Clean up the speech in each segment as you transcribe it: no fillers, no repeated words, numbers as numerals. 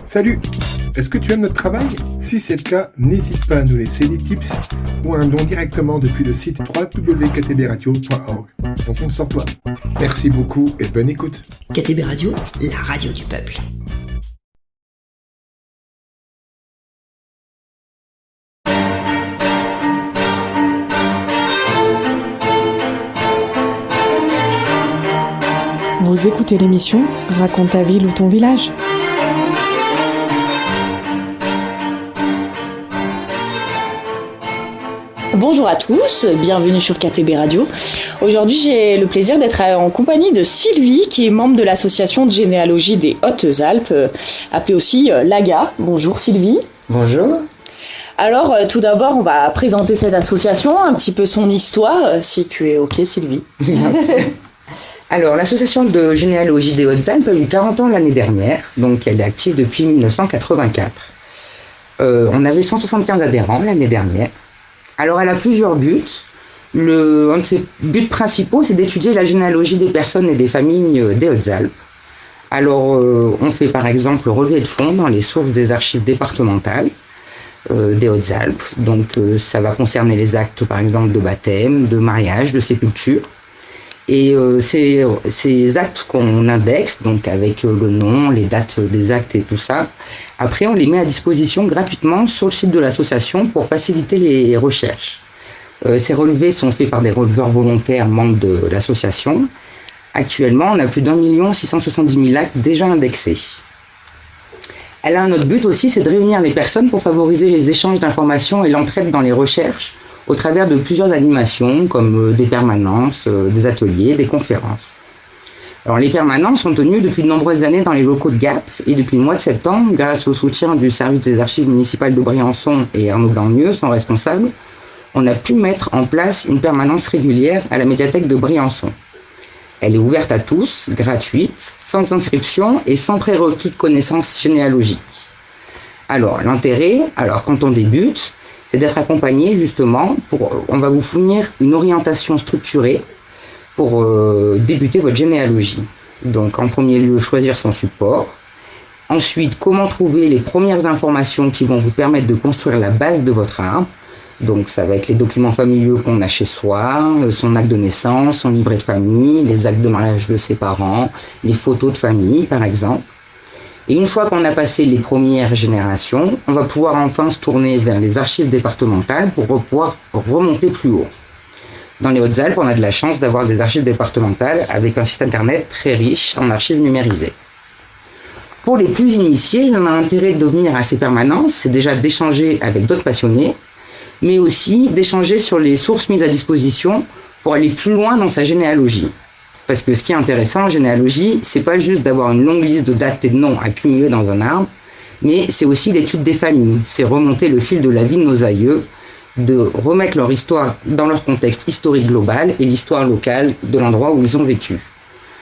Salut! Est-ce que tu aimes notre travail? Si c'est le cas, n'hésite pas à nous laisser des tips ou un don directement depuis le site www.ktbradio.org. On compte sur toi. Merci beaucoup et bonne écoute. KTB Radio, la radio du peuple. Vous écoutez l'émission Raconte ta ville ou ton village. Bonjour à tous, bienvenue sur KTB Radio. Aujourd'hui, j'ai le plaisir d'être en compagnie de Sylvie, qui est membre de l'association de généalogie des Hautes-Alpes, appelée aussi l'AGA. Bonjour Sylvie. Bonjour. Alors, tout d'abord, on va présenter cette association, un petit peu son histoire, si tu es OK Sylvie. Merci. Alors, l'association de généalogie des Hautes-Alpes a eu 40 ans l'année dernière, donc elle est active depuis 1984. On avait 175 adhérents l'année dernière. Alors, elle a plusieurs buts. Un de ses buts principaux, c'est d'étudier la généalogie des personnes et des familles des Hautes-Alpes. Alors, on fait par exemple le relevé de fonds dans les sources des archives départementales des Hautes-Alpes. Donc, ça va concerner les actes, par exemple, de baptême, de mariage, de sépulture. Et ces actes qu'on indexe, donc avec le nom, les dates des actes et tout ça, après on les met à disposition gratuitement sur le site de l'association pour faciliter les recherches. Ces relevés sont faits par des releveurs volontaires membres de l'association. Actuellement, on a plus d'1 670 000 actes déjà indexés. Elle a un autre but aussi, c'est de réunir les personnes pour favoriser les échanges d'informations et l'entraide dans les recherches, au travers de plusieurs animations comme des permanences, des ateliers, des conférences. Alors les permanences sont tenues depuis de nombreuses années dans les locaux de Gap et depuis le mois de septembre, grâce au soutien du service des archives municipales de Briançon et Arnaud Garnieux, son responsable, on a pu mettre en place une permanence régulière à la médiathèque de Briançon. Elle est ouverte à tous, gratuite, sans inscription et sans prérequis de connaissances généalogiques. Alors l'intérêt, quand on débute, c'est d'être accompagné justement, on va vous fournir une orientation structurée pour débuter votre généalogie. Donc en premier lieu, choisir son support. Ensuite, comment trouver les premières informations qui vont vous permettre de construire la base de votre arbre. Donc ça va être les documents familiaux qu'on a chez soi, son acte de naissance, son livret de famille, les actes de mariage de ses parents, les photos de famille par exemple. Et une fois qu'on a passé les premières générations, on va pouvoir enfin se tourner vers les archives départementales pour pouvoir remonter plus haut. Dans les Hautes-Alpes, on a de la chance d'avoir des archives départementales avec un site internet très riche en archives numérisées. Pour les plus initiés, on a intérêt de venir à ces permanences, c'est déjà d'échanger avec d'autres passionnés, mais aussi d'échanger sur les sources mises à disposition pour aller plus loin dans sa généalogie. Parce que ce qui est intéressant en généalogie, c'est pas juste d'avoir une longue liste de dates et de noms accumulés dans un arbre, mais c'est aussi l'étude des familles, c'est remonter le fil de la vie de nos aïeux, de remettre leur histoire dans leur contexte historique global et l'histoire locale de l'endroit où ils ont vécu.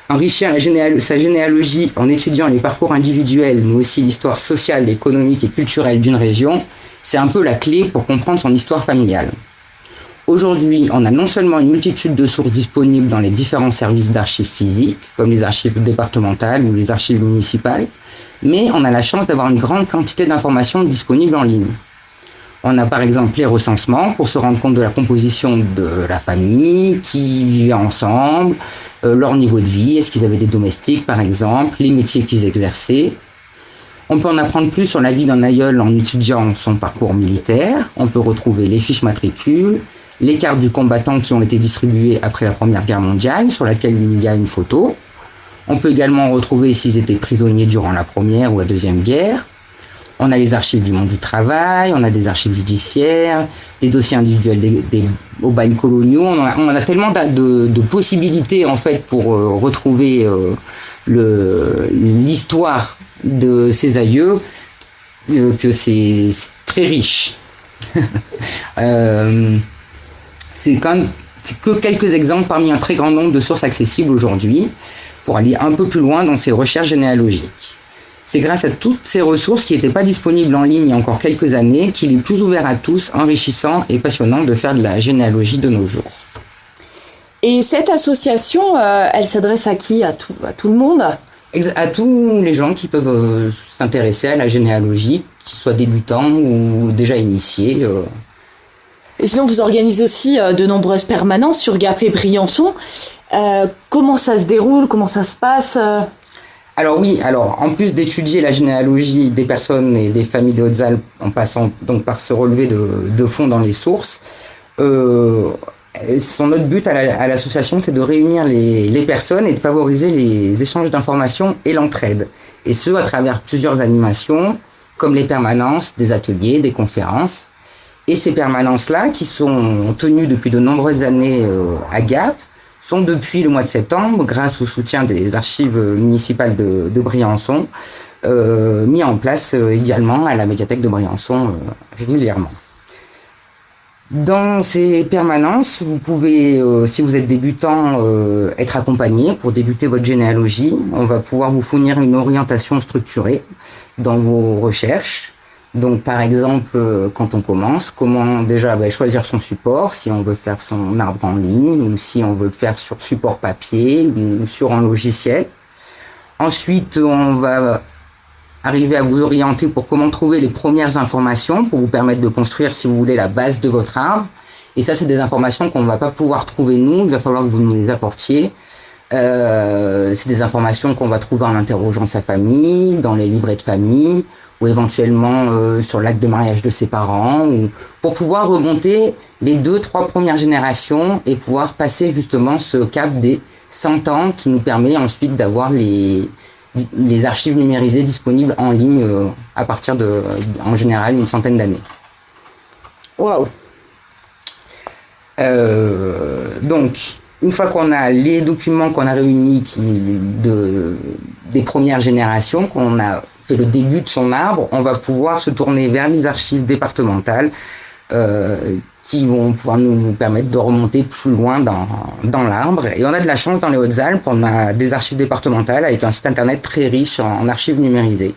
Enrichir sa généalogie en étudiant les parcours individuels, mais aussi l'histoire sociale, économique et culturelle d'une région, c'est un peu la clé pour comprendre son histoire familiale. Aujourd'hui, on a non seulement une multitude de sources disponibles dans les différents services d'archives physiques, comme les archives départementales ou les archives municipales, mais on a la chance d'avoir une grande quantité d'informations disponibles en ligne. On a par exemple les recensements pour se rendre compte de la composition de la famille, qui vivait ensemble, leur niveau de vie, est-ce qu'ils avaient des domestiques par exemple, les métiers qu'ils exerçaient. On peut en apprendre plus sur la vie d'un aïeul en étudiant son parcours militaire. On peut retrouver les fiches matricules, les cartes du combattant qui ont été distribuées après la Première Guerre mondiale, sur laquelle il y a une photo. On peut également retrouver s'ils étaient prisonniers durant la Première ou la Deuxième Guerre. On a les archives du monde du travail, on a des archives judiciaires, des dossiers individuels aux bagnes coloniaux. On a tellement de possibilités en fait pour retrouver l'histoire de ses aïeux que c'est très riche. C'est que quelques exemples parmi un très grand nombre de sources accessibles aujourd'hui pour aller un peu plus loin dans ces recherches généalogiques. C'est grâce à toutes ces ressources qui n'étaient pas disponibles en ligne il y a encore quelques années qu'il est plus ouvert à tous, enrichissant et passionnant de faire de la généalogie de nos jours. Et cette association, elle s'adresse à qui ? À tout le monde ? À tous les gens qui peuvent s'intéresser à la généalogie, qu'ils soient débutants ou déjà initiés. Et sinon, vous organisez aussi de nombreuses permanences sur Gap et Briançon. Comment ça se déroule? Comment ça se passe? Alors oui, en plus d'étudier la généalogie des personnes et des familles des Hautes-Alpes, en passant donc par ce relevé de fonds dans les sources, notre but à l'association, c'est de réunir les personnes et de favoriser les échanges d'informations et l'entraide. Et ce, à travers plusieurs animations, comme les permanences, des ateliers, des conférences. Et ces permanences-là, qui sont tenues depuis de nombreuses années à Gap, sont depuis le mois de septembre, grâce au soutien des archives municipales de Briançon, mis en place également à la médiathèque de Briançon régulièrement. Dans ces permanences, vous pouvez, si vous êtes débutant, être accompagné pour débuter votre généalogie. On va pouvoir vous fournir une orientation structurée dans vos recherches. Donc, par exemple, quand on commence, comment déjà choisir son support, si on veut faire son arbre en ligne, ou si on veut le faire sur support papier, ou sur un logiciel. Ensuite, on va arriver à vous orienter pour comment trouver les premières informations pour vous permettre de construire, si vous voulez, la base de votre arbre. Et ça, c'est des informations qu'on ne va pas pouvoir trouver nous, il va falloir que vous nous les apportiez. C'est des informations qu'on va trouver en interrogeant sa famille, dans les livrets de famille, ou éventuellement sur l'acte de mariage de ses parents, ou pour pouvoir remonter les 2-3 premières générations et pouvoir passer justement ce cap des 100 ans qui nous permet ensuite d'avoir les archives numérisées disponibles en ligne à partir de, en général, une centaine d'années. Waouh! Donc, une fois qu'on a les documents qu'on a réunis des premières générations, qu'on a fait le début de son arbre, on va pouvoir se tourner vers les archives départementales qui vont pouvoir nous permettre de remonter plus loin dans l'arbre. Et on a de la chance dans les Hautes-Alpes, on a des archives départementales avec un site internet très riche en archives numérisées.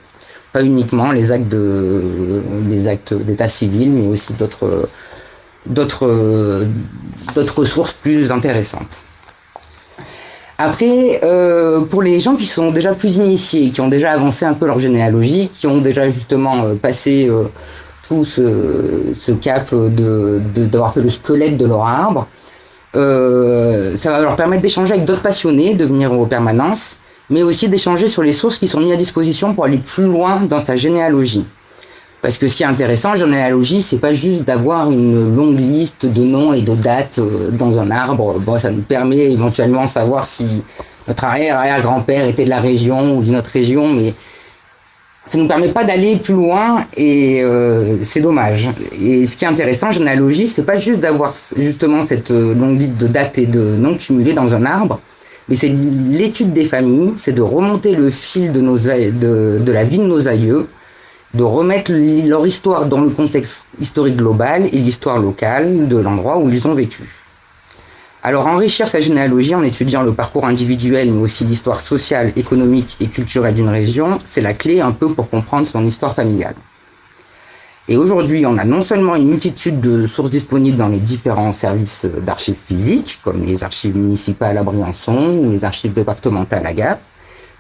Pas uniquement les actes d'état civil, mais aussi d'autres ressources plus intéressantes. Après, pour les gens qui sont déjà plus initiés, qui ont déjà avancé un peu leur généalogie, qui ont déjà justement passé tout ce cap d'avoir fait le squelette de leur arbre, ça va leur permettre d'échanger avec d'autres passionnés, de venir aux permanences, mais aussi d'échanger sur les sources qui sont mises à disposition pour aller plus loin dans sa généalogie. Parce que ce qui est intéressant en généalogie, c'est pas juste d'avoir une longue liste de noms et de dates dans un arbre. Bon, ça nous permet éventuellement de savoir si notre arrière-arrière-grand-père était de la région ou d'une autre région, mais ça nous permet pas d'aller plus loin et c'est dommage. Et ce qui est intéressant en généalogie, c'est pas juste d'avoir justement cette longue liste de dates et de noms cumulés dans un arbre, mais c'est l'étude des familles, c'est de remonter le fil de la vie de nos aïeux, de remettre leur histoire dans le contexte historique global et l'histoire locale de l'endroit où ils ont vécu. Alors enrichir sa généalogie en étudiant le parcours individuel mais aussi l'histoire sociale, économique et culturelle d'une région, c'est la clé un peu pour comprendre son histoire familiale. Et aujourd'hui, on a non seulement une multitude de sources disponibles dans les différents services d'archives physiques, comme les archives municipales à Briançon ou les archives départementales à Gap,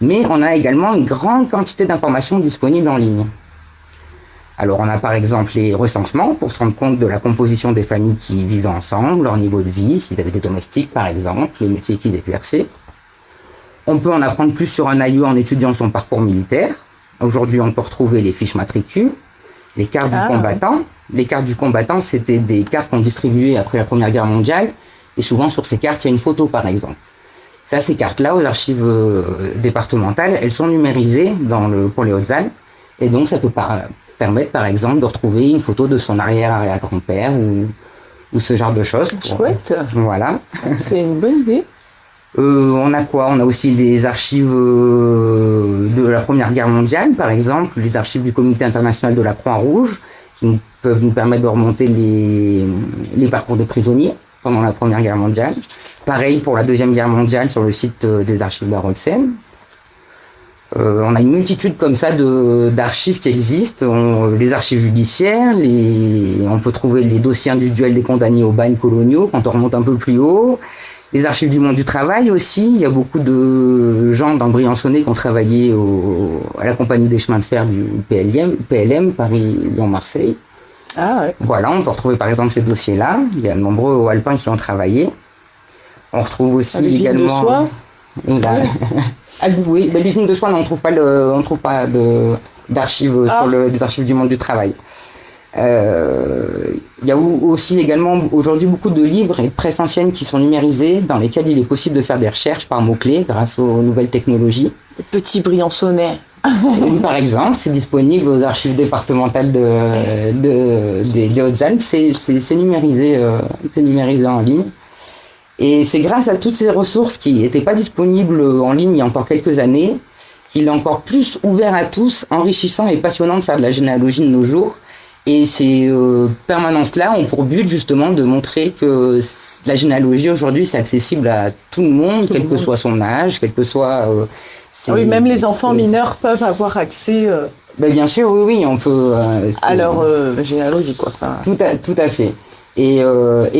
mais on a également une grande quantité d'informations disponibles en ligne. Alors on a par exemple les recensements pour se rendre compte de la composition des familles qui vivaient ensemble, leur niveau de vie, s'ils avaient des domestiques par exemple, les métiers qu'ils exerçaient. On peut en apprendre plus sur un aïeux en étudiant son parcours militaire. Aujourd'hui on peut retrouver les fiches matricules, les cartes du combattant. Les cartes du combattant, c'était des cartes qu'on distribuait après la Première Guerre mondiale, et souvent sur ces cartes il y a une photo par exemple. Ça, ces cartes-là aux archives départementales, elles sont numérisées pour les Hautes-Alpes, et donc ça peut permettre par exemple de retrouver une photo de son arrière-arrière-grand-père ou ce genre de choses. Chouette. Voilà. C'est une bonne idée. On a quoi? On a aussi les archives de la Première Guerre mondiale, par exemple, les archives du Comité international de la Croix-Rouge, qui peuvent nous permettre de remonter les parcours des prisonniers pendant la Première Guerre mondiale. Pareil pour la Deuxième Guerre mondiale sur le site des archives de la Haute-Seine. On a une multitude comme ça d'archives qui existent, les archives judiciaires, on peut trouver les dossiers individuels des condamnés aux bagnes coloniaux quand on remonte un peu plus haut, Les archives du monde du travail aussi. Il y a beaucoup de gens dans Briançonnais qui ont travaillé à la compagnie des chemins de fer du PLM Paris-Lyon-Marseille. Ah ouais. Voilà, on peut retrouver par exemple ces dossiers-là. Il y a de nombreux alpins qui ont travaillé. On retrouve aussi également... L'usine de soie. Oui, mais l'usine de soie, on ne trouve pas d'archives des archives du monde du travail. Il y a aussi également aujourd'hui beaucoup de livres et de presse anciennes qui sont numérisés, dans lesquels il est possible de faire des recherches par mots-clés grâce aux nouvelles technologies. Petit Briançonnais. Par exemple, c'est disponible aux archives départementales des Hautes-Alpes, c'est numérisé en ligne. Et c'est grâce à toutes ces ressources qui n'étaient pas disponibles en ligne il y a encore quelques années, qu'il est encore plus ouvert à tous, enrichissant et passionnant de faire de la généalogie de nos jours. Et ces permanences-là ont pour but justement de montrer que la généalogie aujourd'hui c'est accessible à tout le monde, quel que soit son âge, quel que soit... oui, même les enfants mineurs peuvent avoir accès... Ben bien sûr, oui, on peut... à leur généalogie, quoi. Enfin... Tout à fait. Et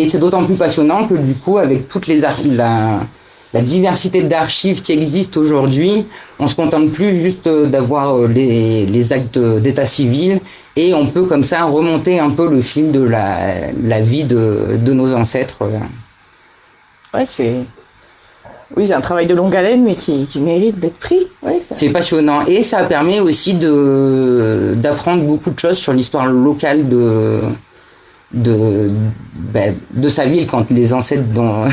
c'est d'autant plus passionnant que du coup, avec toute la diversité d'archives qui existent aujourd'hui, on se contente plus juste d'avoir les actes d'état civil, et on peut comme ça remonter un peu le fil de la vie de nos ancêtres. Ouais, c'est un travail de longue haleine, mais qui mérite d'être pris. Ouais, c'est passionnant, et ça permet aussi d'apprendre beaucoup de choses sur l'histoire locale de sa ville, quand les ancêtres dont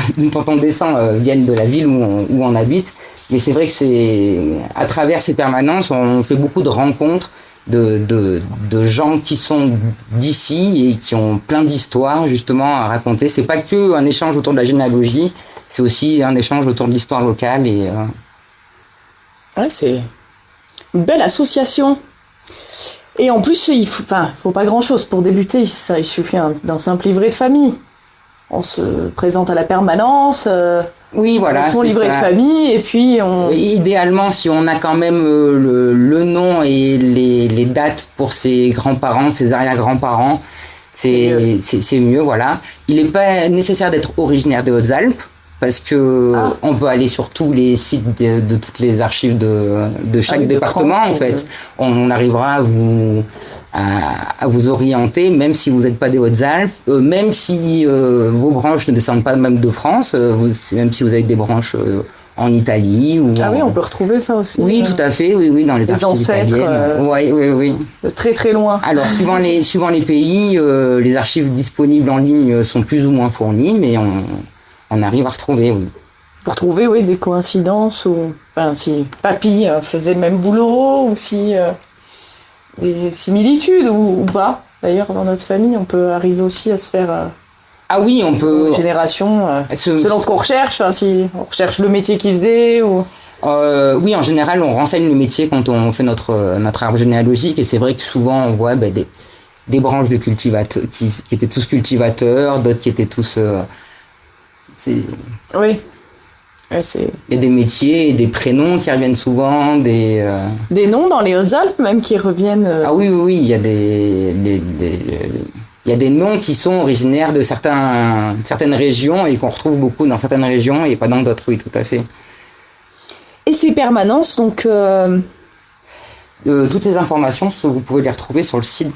on descend viennent de la ville où on habite. Mais c'est vrai que à travers ces permanences, on fait beaucoup de rencontres de gens qui sont d'ici et qui ont plein d'histoires justement à raconter. C'est pas que un échange autour de la généalogie, c'est aussi un échange autour de l'histoire locale. Ouais, c'est une belle association. Et en plus, il faut pas grand-chose pour débuter. Il suffit d'un simple livret de famille. On se présente à la permanence. Oui, voilà. Son livret de famille, et puis on... Idéalement, si on a quand même le nom et les dates pour ses grands-parents, ses arrière-grands-parents, c'est mieux, voilà. Il n'est pas nécessaire d'être originaire des Hautes-Alpes, parce que on peut aller sur tous les sites de toutes les archives de chaque département, en fait. On arrivera à vous orienter, même si vous n'êtes pas des Hautes-Alpes, même si vos branches ne descendent pas même de France, même si vous avez des branches en Italie. Ou oui, on peut retrouver ça aussi. Oui, tout à fait, oui, dans les archives italiennes. Oui. De très très loin. Alors, suivant les pays, les archives disponibles en ligne sont plus ou moins fournies, mais on arrive à retrouver, oui. Pour trouver, oui, des coïncidences, ou si papy faisait le même boulot, ou si des similitudes, ou pas. D'ailleurs, dans notre famille, on peut arriver aussi à se faire... Ah oui, on peut... Génération, selon ce qu'on recherche, si on recherche le métier qu'il faisait, ou... Oui, en général, on renseigne le métier quand on fait notre arbre généalogique, et c'est vrai que souvent, on voit des branches de cultivateurs, qui étaient tous cultivateurs, d'autres qui étaient tous... Oui. Il y a des métiers et des prénoms qui reviennent souvent, des noms dans les Hautes-Alpes même qui reviennent. Ah oui, il y a il y a des noms qui sont originaires de certaines régions et qu'on retrouve beaucoup dans certaines régions et pas dans d'autres, oui, tout à fait. Et ces permanences, donc... toutes ces informations, vous pouvez les retrouver sur le site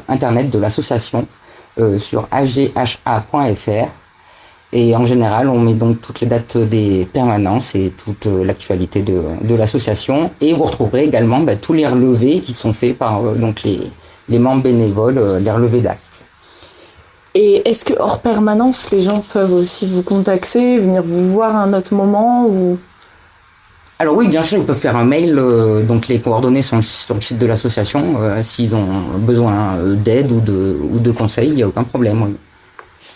internet de l'association, sur agha.fr. Et en général, on met donc toutes les dates des permanences et toute l'actualité de l'association. Et vous retrouverez également tous les relevés qui sont faits par donc les membres bénévoles, les relevés d'actes. Et est-ce que hors permanence, les gens peuvent aussi vous contacter, venir vous voir à un autre moment ou... Alors oui, bien sûr, ils peuvent faire un mail. Donc les coordonnées sont sur le site de l'association. S'ils ont besoin d'aide ou de conseils, il n'y a aucun problème. Oui.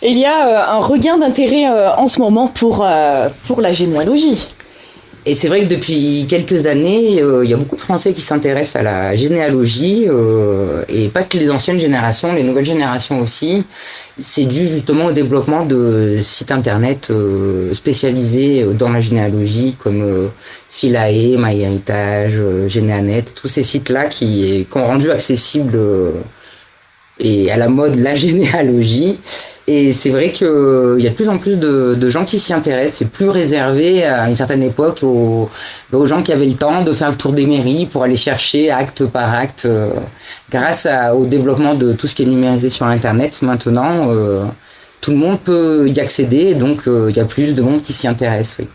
Il y a un regain d'intérêt en ce moment pour la généalogie. Et c'est vrai que depuis quelques années, il y a beaucoup de Français qui s'intéressent à la généalogie, et pas que les anciennes générations, les nouvelles générations aussi. C'est dû justement au développement de sites internet spécialisés dans la généalogie, comme Philae, MyHeritage, Généanet, tous ces sites-là qui ont rendu accessible est à la mode la généalogie. Et c'est vrai qu'il y a de plus en plus de gens qui s'y intéressent. C'est plus réservé à une certaine époque aux gens qui avaient le temps de faire le tour des mairies pour aller chercher acte par acte. Grâce au développement de tout ce qui est numérisé sur Internet, maintenant, tout le monde peut y accéder. Donc, il y a plus de monde qui s'y intéresse. Oui.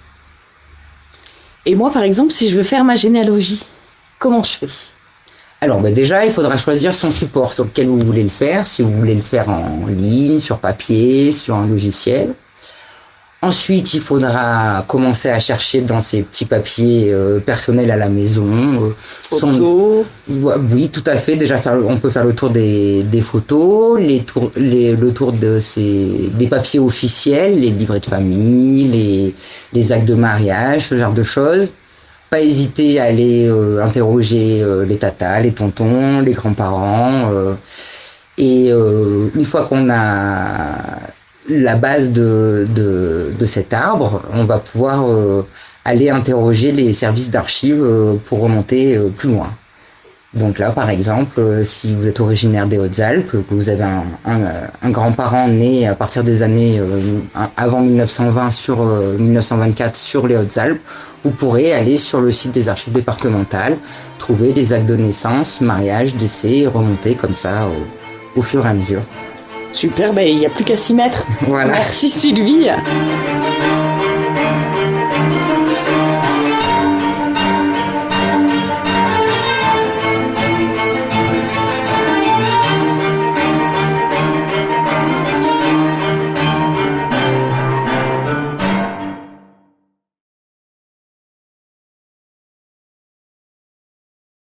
Et moi, par exemple, si je veux faire ma généalogie, comment je fais ? Alors déjà, il faudra choisir son support sur lequel vous voulez le faire, si vous voulez le faire en ligne, sur papier, sur un logiciel. Ensuite, il faudra commencer à chercher dans ces petits papiers personnels à la maison. Photos. Oui, tout à fait. Déjà, on peut faire le tour des photos, le tour des papiers officiels, les livrets de famille, les actes de mariage, ce genre de choses. Pas hésiter à aller interroger les tatas, les tontons, les grands-parents. Et une fois qu'on a la base de cet arbre, on va pouvoir aller interroger les services d'archives pour remonter plus loin. Donc là, par exemple, si vous êtes originaire des Hautes-Alpes, que vous avez un grand-parent né à partir des années avant 1920 sur 1924 sur les Hautes-Alpes, vous pourrez aller sur le site des archives départementales, trouver les actes de naissance, mariage, décès, et remonter comme ça au fur et à mesure. Super, il n'y a plus qu'à s'y mettre. Voilà. Merci Sylvie.